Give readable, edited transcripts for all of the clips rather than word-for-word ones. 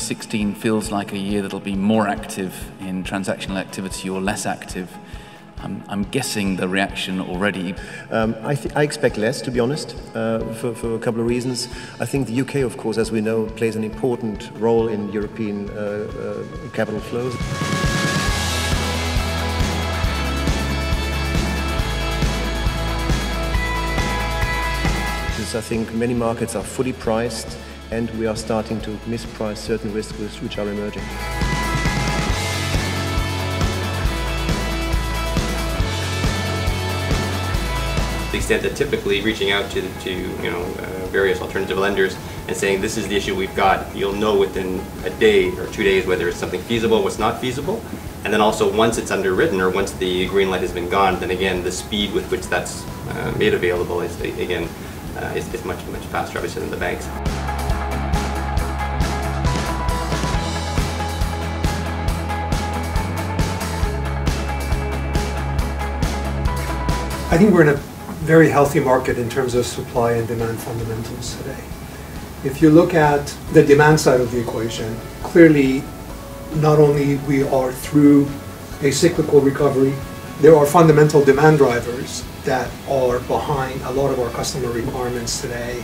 2016 feels like a year that'll be more active in transactional activity or less active. I'm guessing the reaction already. I expect less, to be honest, for a couple of reasons. I think the UK, of course, as we know, plays an important role in European capital flows. Because I think many markets are fully priced, and we are starting to misprice certain risks which are emerging. To the extent that typically reaching out to various alternative lenders and saying this is the issue we've got, you'll know within a day or 2 days whether it's something feasible, what's not feasible, and then also once it's underwritten or once the green light has been gone, then again the speed with which that's made available is is much faster, obviously, than the banks. I think we're in a very healthy market in terms of supply and demand fundamentals today. If you look at the demand side of the equation, clearly not only we are through a cyclical recovery, there are fundamental demand drivers that are behind a lot of our customer requirements today.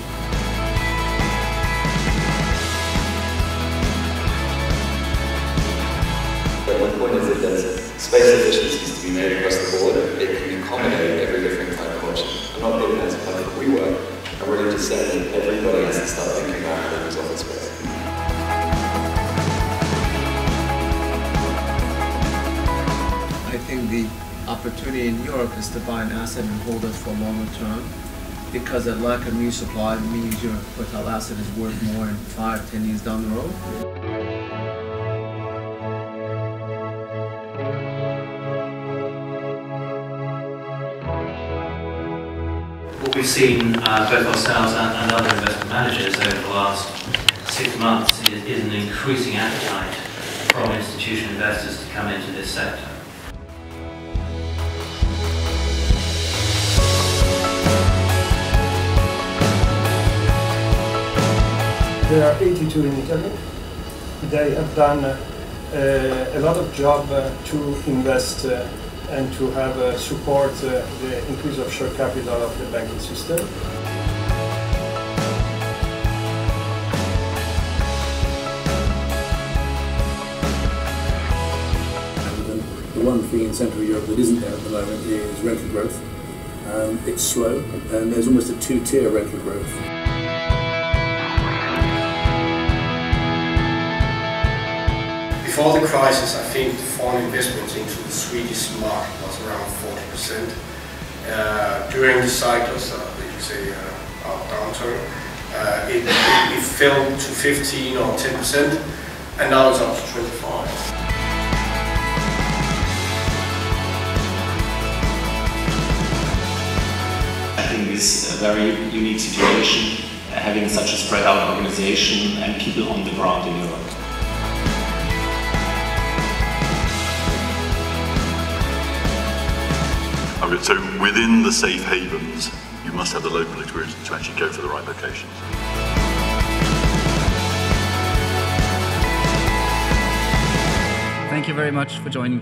But my point is that there's space efficiencies to be made across the board. It can accommodate every different type of option. I'm not putting that as a plan for WeWork. I'm really just saying that everybody has to start thinking about how to use office space. I think the opportunity in Europe is to buy an asset and hold it for longer term, because a lack of new supply means your hotel asset is worth more in 5-10 years down the road. What we've seen both ourselves and other investment managers over the last 6 months is an increasing appetite from institutional investors to come into this sector. There are 82 in Italy. They have done a lot of job to invest and to have support the increase of share capital of the banking system. The one thing in Central Europe that isn't there at the moment is rental growth. It's slow, and there's almost a 2-tier rental growth. Before the crisis, I think foreign investments into the Swedish market was around 40%. During the cycles, you could say downturn, it fell to 15 or 10%, and now it's up to 25%. I think it's a very unique situation, having such a spread out organization and people on the ground in Europe. So within the safe havens, you must have the local experience to actually go for the right locations. Thank you very much for joining.